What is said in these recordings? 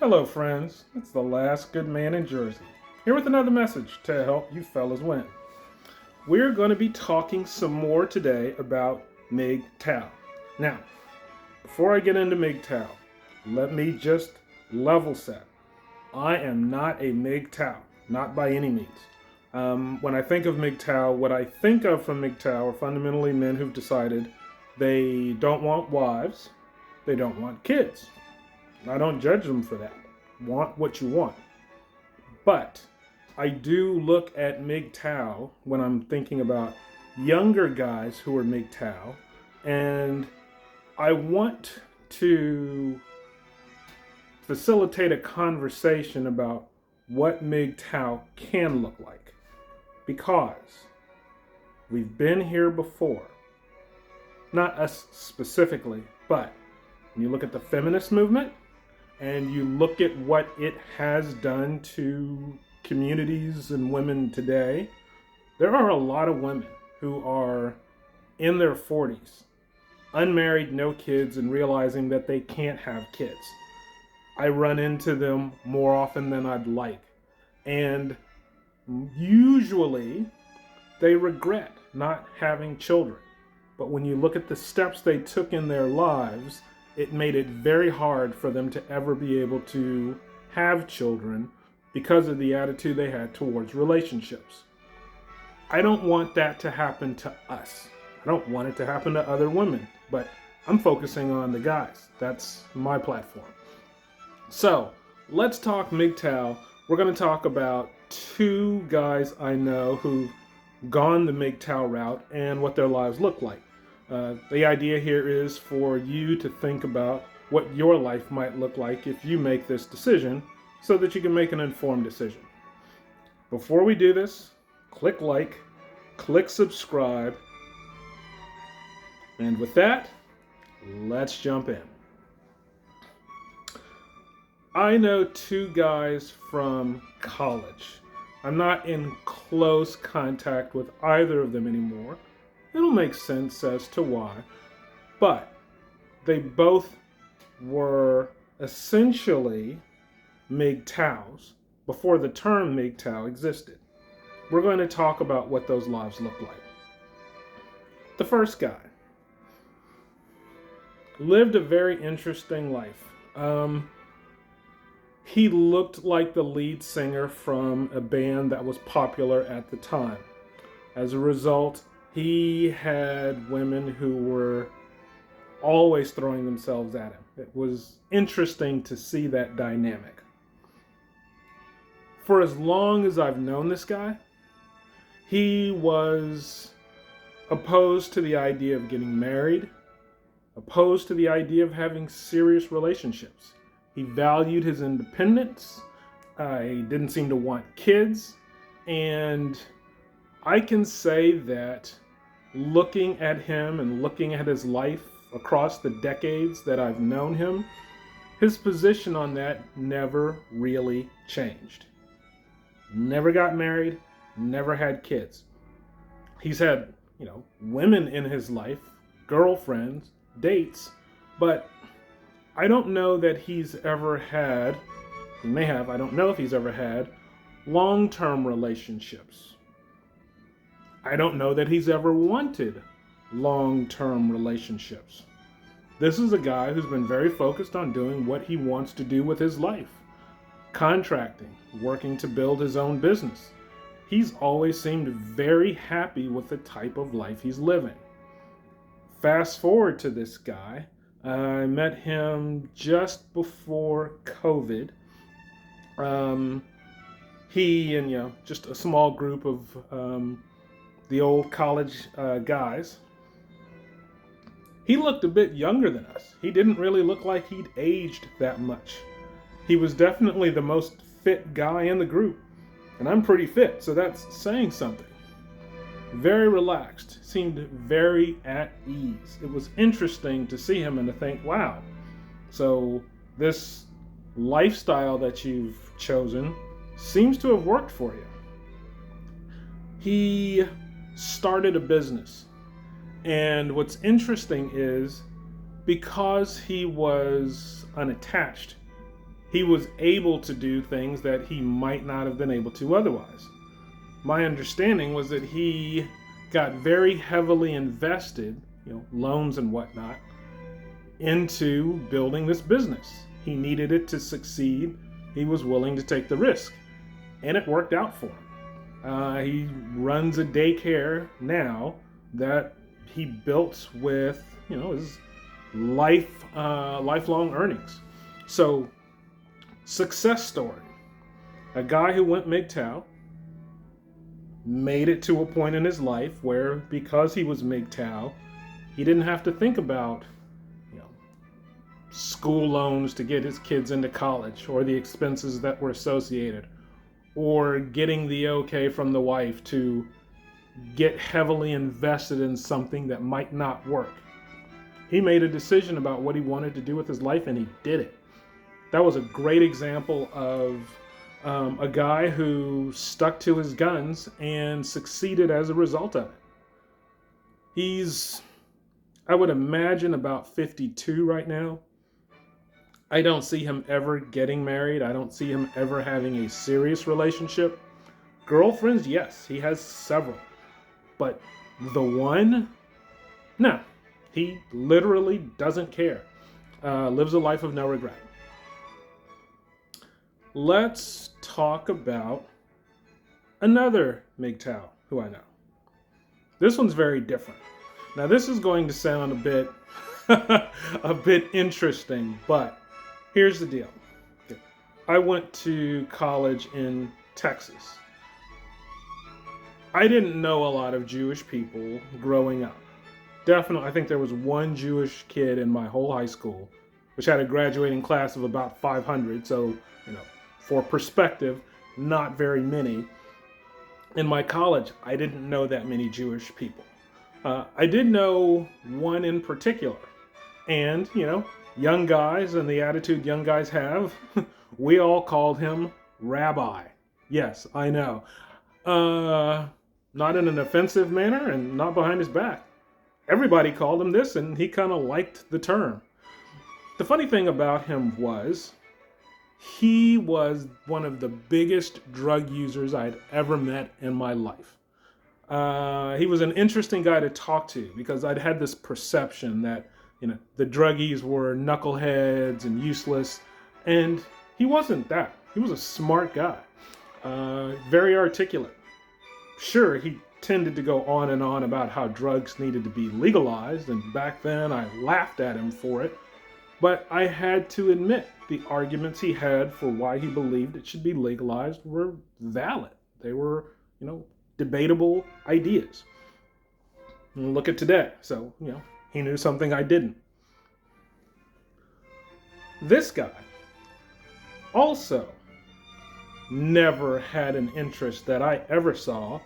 Hello, friends. It's the last good man in Jersey, here with another message to help you fellas win. We're going to be talking some more today about MGTOW. Now, before I get into MGTOW, let me just level set. I am not a MGTOW, not by any means. When I think of MGTOW, what I think of from MGTOW are fundamentally men who've decided they don't want wives, they don't want kids. I don't judge them for that. Want what you want. But I do look at MGTOW when I'm thinking about younger guys who are MGTOW, and I want to facilitate a conversation about what MGTOW can look like. Because we've been here before. Not us specifically, but when you look at the feminist movement, and you look at what it has done to communities and women today, there are a lot of women who are in their 40s, unmarried, no kids, and realizing that they can't have kids. I run into them more often than I'd like. And usually they regret not having children. But when you look at the steps they took in their lives, it made it very hard for them to ever be able to have children because of the attitude they had towards relationships. I don't want that to happen to us. I don't want it to happen to other women, but I'm focusing on the guys. That's my platform. So let's talk MGTOW. We're going to talk about two guys I know who've gone the MGTOW route and what their lives look like. The idea here is for you to think about what your life might look like if you make this decision so that you can make an informed decision. Before we do this, click like, click subscribe, and with that, let's jump in. I know two guys from college. I'm not in close contact with either of them anymore. It'll make sense as to why. But they both were essentially MGTOWs before the term MGTOW existed. We're going to talk about what those lives look like. The first guy lived a very interesting life. He looked like the lead singer from a band that was popular at the time. As a result, he had women who were always throwing themselves at him. It was interesting to see that dynamic. For as long as I've known this guy, he was opposed to the idea of getting married, opposed to the idea of having serious relationships. He valued his independence. He didn't seem to want kids. And I can say that looking at him and looking at his life across the decades that I've known him, his position on that never really changed. Never got married, never had kids. He's had, women in his life, girlfriends, dates, but I don't know that he's ever had, he may have, I don't know if he's ever had long-term relationships. I don't know that he's ever wanted long-term relationships. This is a guy who's been very focused on doing what he wants to do with his life. Contracting, working to build his own business. He's always seemed very happy with the type of life he's living. Fast forward to this guy. I met him just before COVID. He and, just a small group of the old college guys. He looked a bit younger than us. He didn't really look like he'd aged that much. He was definitely the most fit guy in the group. And I'm pretty fit, so that's saying something. Very relaxed, seemed very at ease. It was interesting to see him and to think, wow, so this lifestyle that you've chosen seems to have worked for you. He started a business. And what's interesting is because he was unattached, he was able to do things that he might not have been able to otherwise. My understanding was that he got very heavily invested, loans and whatnot, into building this business. He needed it to succeed. He was willing to take the risk, and it worked out for him. He runs a daycare now that he built with, his lifelong earnings. So, success story. A guy who went MGTOW made it to a point in his life where, because he was MGTOW, he didn't have to think about school loans to get his kids into college, or the expenses that were associated, or getting the okay from the wife to get heavily invested in something that might not work. He made a decision about what he wanted to do with his life, and he did it. That was a great example of a guy who stuck to his guns and succeeded as a result of it. He's, I would imagine, about 52 right now. I don't see him ever getting married. I don't see him ever having a serious relationship. Girlfriends, yes, he has several. But the one? No. He literally doesn't care. Lives a life of no regret. Let's talk about another MGTOW who I know. This one's very different. Now, this is going to sound a bit interesting, but here's the deal. I went to college in Texas. I didn't know a lot of Jewish people growing up. Definitely, I think there was one Jewish kid in my whole high school, which had a graduating class of about 500. So, for perspective, not very many. In my college, I didn't know that many Jewish people. I did know one in particular. And, young guys and the attitude young guys have, we all called him Rabbi. Yes, I know. Not in an offensive manner and not behind his back. Everybody called him this, and he kind of liked the term. The funny thing about him was, he was one of the biggest drug users I'd ever met in my life. He was an interesting guy to talk to because I'd had this perception that, the druggies were knuckleheads and useless, and he wasn't that. He was a smart guy, very articulate. Sure, he tended to go on and on about how drugs needed to be legalized, and back then I laughed at him for it. But I had to admit the arguments he had for why he believed it should be legalized were valid. They were, debatable ideas. And look at today. So, he knew something I didn't. This guy also never had an interest that I ever saw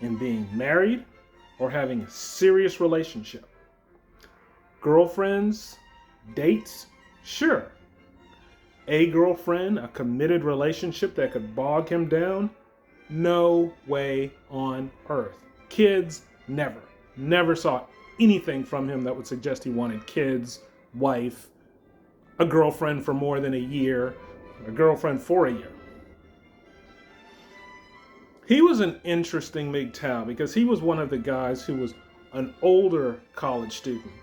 in being married or having a serious relationship. Girlfriends, dates, sure. A girlfriend, a committed relationship that could bog him down? No way on earth. Kids, never. Never saw anything from him that would suggest he wanted kids, wife, a girlfriend for more than a year, a girlfriend for a year. He was an interesting MGTOW because he was one of the guys who was an older college student.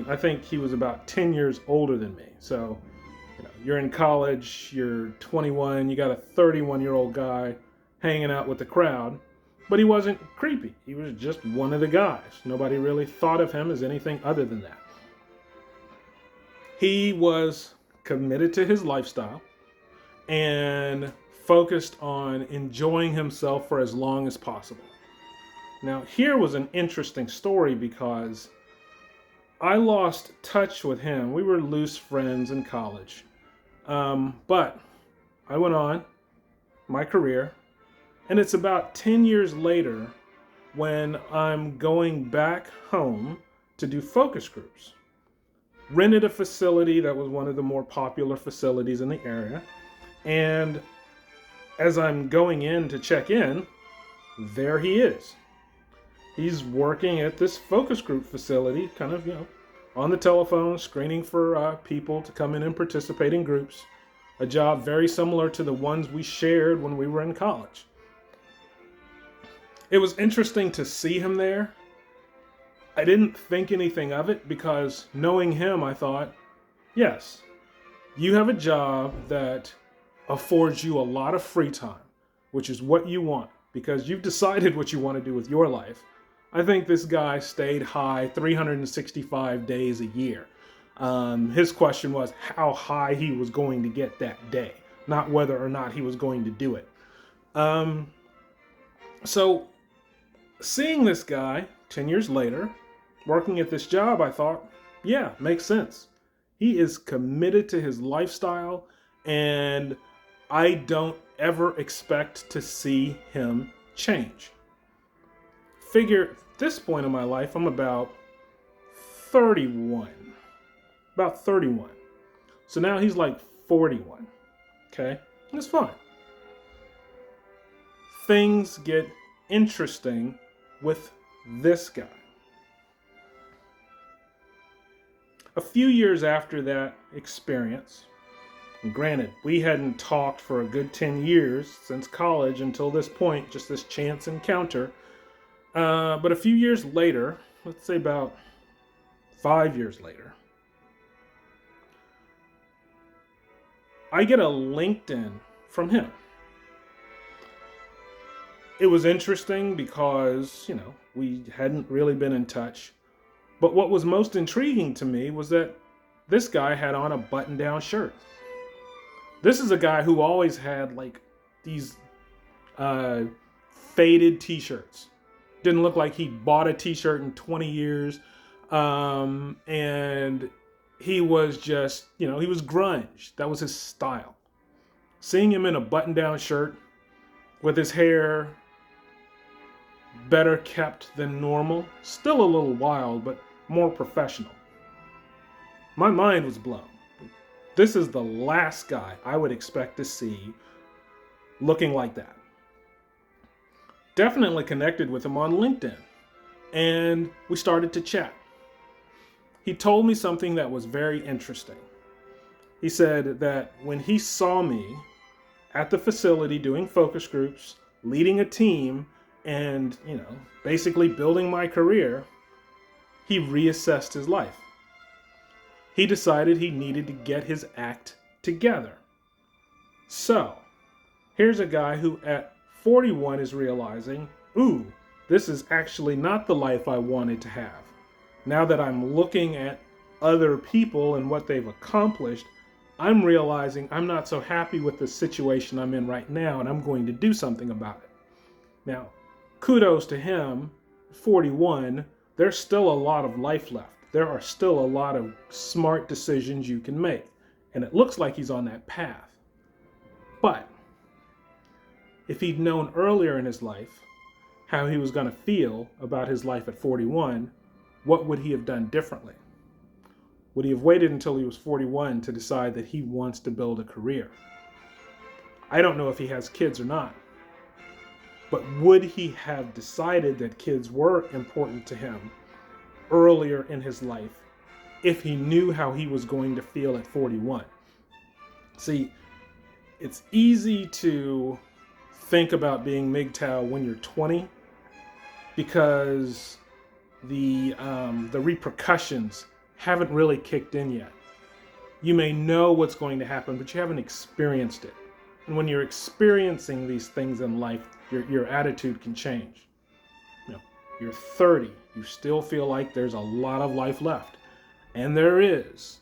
I think he was about 10 years older than me. So, you're in college, you're 21, you got a 31-year-old guy hanging out with the crowd, but he wasn't creepy. He was just one of the guys. Nobody really thought of him as anything other than that. He was committed to his lifestyle and focused on enjoying himself for as long as possible. Now, here was an interesting story because I lost touch with him. We were loose friends in college. But I went on my career, and it's about 10 years later when I'm going back home to do focus groups. Rented a facility that was one of the more popular facilities in the area, and as I'm going in to check in, there he is. He's working at this focus group facility, kind of, on the telephone, screening for people to come in and participate in groups. a job very similar to the ones we shared when we were in college. It was interesting to see him there. I didn't think anything of it because knowing him, I thought, yes, you have a job that affords you a lot of free time, which is what you want because you've decided what you want to do with your life. I think this guy stayed high 365 days a year. His question was how high he was going to get that day, not whether or not he was going to do it. So seeing this guy 10 years later, working at this job, I thought, yeah, makes sense. He is committed to his lifestyle, and I don't ever expect to see him change. Figure at this point in my life, I'm about 31. About 31. So now he's like 41. Okay? That's fine. Things get interesting with this guy. A few years after that experience, and granted, we hadn't talked for a good 10 years since college until this point, just this chance encounter. But a few years later, let's say about 5 years later, I get a LinkedIn from him. It was interesting because, we hadn't really been in touch. But what was most intriguing to me was that this guy had on a button-down shirt. This is a guy who always had like these faded t-shirts. Didn't look like he bought a t-shirt in 20 years. And he was just, he was grunge. That was his style. Seeing him in a button-down shirt with his hair better kept than normal, still a little wild, but more professional. My mind was blown. This is the last guy I would expect to see looking like that. Definitely connected with him on LinkedIn, and we started to chat. He told me something that was very interesting. He said that when he saw me at the facility doing focus groups, leading a team, and, basically building my career, he reassessed his life. He decided he needed to get his act together. So, here's a guy who at 41 is realizing, this is actually not the life I wanted to have. Now that I'm looking at other people and what they've accomplished, I'm realizing I'm not so happy with the situation I'm in right now, and I'm going to do something about it. Now, kudos to him, 41, there's still a lot of life left. There are still a lot of smart decisions you can make, and it looks like he's on that path. But if he'd known earlier in his life how he was going to feel about his life at 41, what would he have done differently? Would he have waited until he was 41 to decide that he wants to build a career? I don't know if he has kids or not, but would he have decided that kids were important to him earlier in his life if he knew how he was going to feel at 41? See, it's easy to think about being MGTOW when you're 20 because the repercussions haven't really kicked in yet. You may know what's going to happen, but you haven't experienced it. And when you're experiencing these things in life, your attitude can change. You're 30, you still feel like there's a lot of life left. And there is.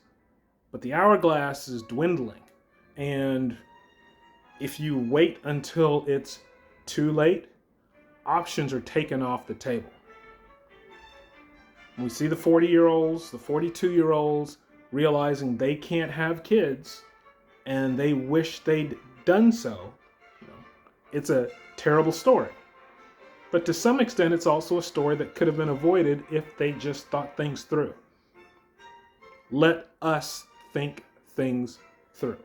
But the hourglass is dwindling. And if you wait until it's too late, options are taken off the table. We see the 40-year-olds, the 42-year-olds realizing they can't have kids and they wish they'd done so. It's a terrible story. But to some extent, it's also a story that could have been avoided if they just thought things through. Let us think things through.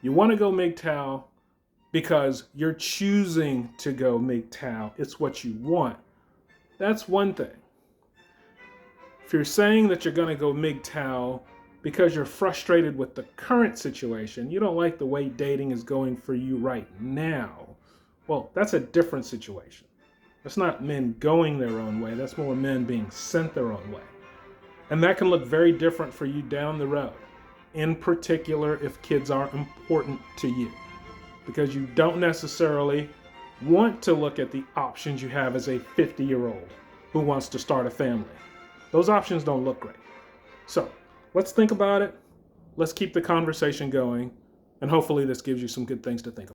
You want to go MGTOW because you're choosing to go MGTOW. It's what you want. That's one thing. If you're saying that you're going to go MGTOW because you're frustrated with the current situation. You don't like the way dating is going for you right now. Well, that's a different situation. That's not men going their own way. That's more men being sent their own way. And that can look very different for you down the road. In particular, if kids are important to you. Because you don't necessarily want to look at the options you have as a 50-year-old who wants to start a family. Those options don't look great. So let's think about it. Let's keep the conversation going. And hopefully this gives you some good things to think about.